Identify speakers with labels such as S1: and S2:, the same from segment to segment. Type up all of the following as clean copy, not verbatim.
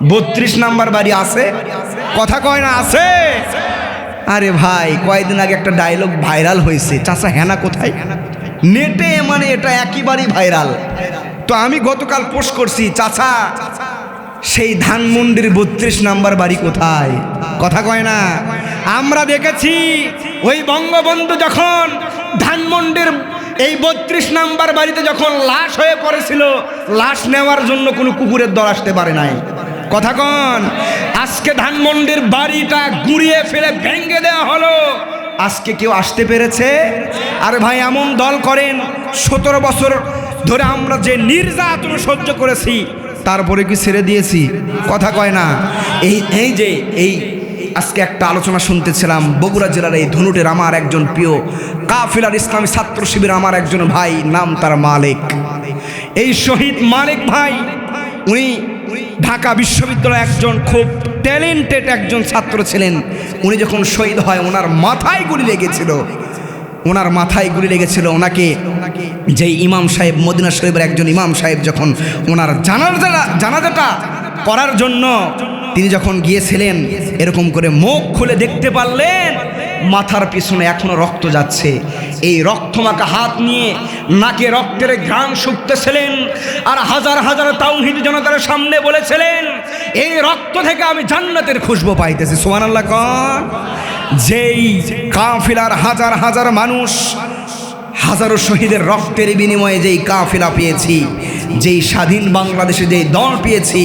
S1: 32 number বাড়ি আছে, কথা কয় না আছে? আরে ভাই কয়েকদিন আগে একটা ডায়লগ ভাইরাল হয়েছে, চাচা হেনা কোথায়, নেটে মানে এটা একেবারেই ভাইরাল। তো আমি গতকাল পোস্ট করছি, চাচা সেই ধানমন্ডির 32 নাম্বার বাড়ি কোথায়, কথা কয় না? আমরা দেখেছি ওই বঙ্গবন্ধু যখন ধানমন্ডির এই 32 নাম্বার বাড়িতে যখন লাশ হয়ে পড়েছিল, লাশ নেওয়ার জন্য কোনো কুকুরের দল আসতে পারে নাই, কথা কন। আজকে ধানমন্ডির বাড়িটা ঘুরিয়ে ফেলে ভেঙে দেওয়া হলো, আজকে কেউ আসতে পেরেছে? আরে ভাই এমন দল করেন, 17 বছর ধরে আমরা যে নির্যাতন সহ্য করেছি তারপরে কি ছেড়ে দিয়েছি, কথা কয় না? এই আজকে একটা আলোচনা শুনতেছিলাম, বগুড়া জেলার এই ধনুটের আমার একজন প্রিয় কাফিলার ইসলামী ছাত্র শিবির আমার একজন ভাই, নাম তার মালিক, এই শহীদ মালিক ভাই, উনি ঢাকা বিশ্ববিদ্যালয়ে একজন খুব ট্যালেন্টেড একজন ছাত্র ছিলেন। উনি যখন শহীদ হয় ওনার মাথায় গুলি লেগেছিল, ওনাকে যেই ইমাম সাহেব, মদিনা শরীফের একজন ইমাম সাহেব যখন ওনার জানাজাটা করার জন্য তিনি যখন গিয়েছিলেন, এরকম করে মুখ খুলে দেখতে পারলেন মাথার পিছনে এখনো রক্ত যাচ্ছে। এই রক্তমাখা হাত নিয়ে নাকে রক্তের ঘ্রাণ শুকতেছিলেন, আর হাজার হাজার তাওহীদি জনতার সামনে বলেছিলেন, এই রক্ত থেকে আমি জান্নাতের খুশবু পাইতেছি, সুবহানাল্লাহ কোন। যেই কাফিলার হাজার হাজার মানুষ, হাজারো শহীদের রক্তের বিনিময়ে যেই কাফিলা পেয়েছি, যেই স্বাধীন বাংলাদেশে যেই দল পেয়েছি,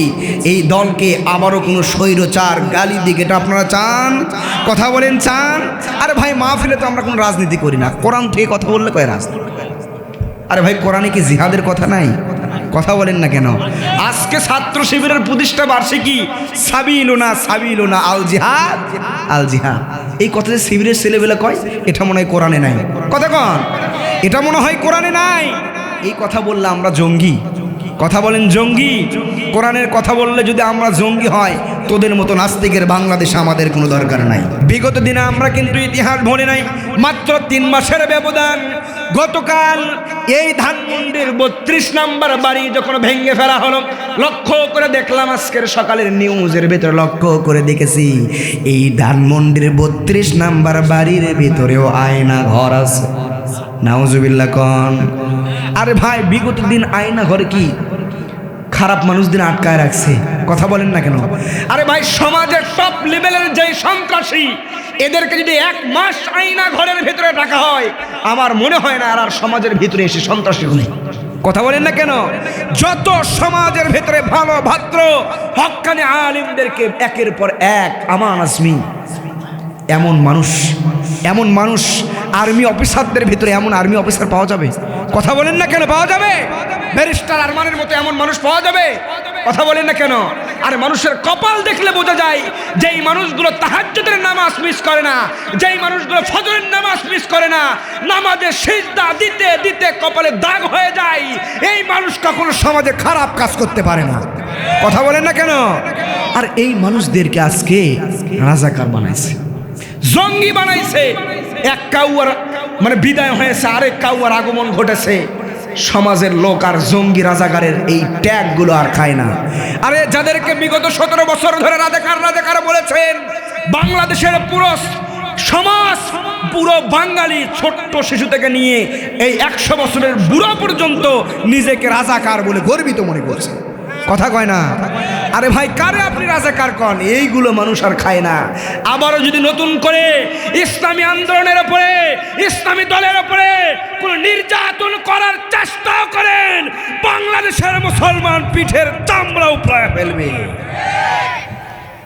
S1: এই দলকে আবারও কোনো স্বৈরচার গালি দিকে এটা আপনারা চান, কথা বলেন চান? আরে ভাই মাহফিলে তো আমরা কোনো রাজনীতি করি না, কোরআন থেকে কথা বললে কয় রাজনীতি? আরে ভাই কোরআনে কি জিহাদের কথা নাই, কথা বলেন না কেন? আজকে ছাত্র শিবিরের প্রতিষ্ঠা বার্ষিকী, সাবিলুনা আল জিহাদ, এই কথা যে শিবিরের ছেলেবেলা কয়, এটা মনে হয় কোরআনে নাই, কথা কন, এটা মনে হয় কোরআনে নাই। এই কথা বললে আমরা জঙ্গি, কথা বলেন জঙ্গি? কোরআনের কথা বললে যদি আমরা জঙ্গি হয়, তোদের মতো নাস্তিকের বাংলাদেশে আমাদের কোনো দরকার নাই। বিগত দিনে আমরা কিন্তু ইতিহাস ভুলি নাই, মাত্র 3 মাসের ব্যবধান। গতকাল এই ধানমন্ডির 32 নাম্বার বাড়ি যখন ভেঙে ফেলা হলো, লক্ষ্য করে দেখলাম আজকের সকালের নিউজের ভিতরে লক্ষ্য করে দেখেছি এই ধানমন্ডির 32 নাম্বার বাড়ির ভিতরেও আয়না ঘর আছে, নাউজুবিল্লাহ কোন। আরে ভাই বিগত দিন আয়না ঘরে কি খারাপ মানুষদের আটকায় রাখছে, কথা বলেন না কেন? আরে ভাই সমাজের টপ লেভেলের যে সন্ত্রাসী, এদেরকে যদি 1 মাস আয়না ঘরের ভিতরে রাখা হয়, আমার মনে হয় না আর সমাজের ভিতরে এসে সন্ত্রাসী হলে, কথা বলেন না কেন? যত সমাজের ভিতরে ভালো ভদ্র হক্কানি আলিমদেরকে একের পর এক আমান আজমি, এমন মানুষ আর্মি অফিসারদের ভিতরে এমন আর্মি অফিসার পাওয়া যাবে, কথা বলেন না কেন? পাওয়া যাবে? ব্যারিস্টার আরমানের মতো এমন মানুষ পাওয়া যাবে, কথা বলেন না কেন? আর মানুষের কপাল দেখলে বোঝা যায়, যেই মানুষগুলো তাহাজ্জুদের নামাজ মিস করে না, যেই মানুষগুলো ফজরের নামাজ মিস করে না, নামাজে সিজদা দিতে দিতে কপালে দাগ হয়ে যায়, এই মানুষ কখনো সমাজে খারাপ কাজ করতে পারে না, কথা বলেন না কেন? আর এই মানুষদেরকে আজকে রাজাকার বানাইছে, জঙ্গি বানাইছে। এক কাউয়ার মানে বিদায় হয়েছে, আরেক কাউয়ার আগমন ঘটেছে। সমাজের লোক আর জঙ্গি রাজাকারের এই ট্যাগগুলো আর খায় না। আরে যাদেরকে বিগত 17 বছর ধরে রাজাকার বলেছেন, বাংলাদেশের পুরো সমাজ, পুরো বাঙালি ছোট্ট শিশু থেকে নিয়ে এই 100 বছরের বুড়া পর্যন্ত নিজেকে রাজাকার বলে গর্বিত মনে করছে, কথা কয় না? আরে ভাই কারে আপনি রাজাকার কন? এইগুলো মানুষ আর খায় না। আবারও যদি নতুন করে ইসলামী আন্দোলনের উপরে, ইসলামী দলের উপরে কোন নির্যাতন করার চেষ্টা করেন, বাংলাদেশের মুসলমান পিঠের চামড়া উপড়ায় ফেলবে।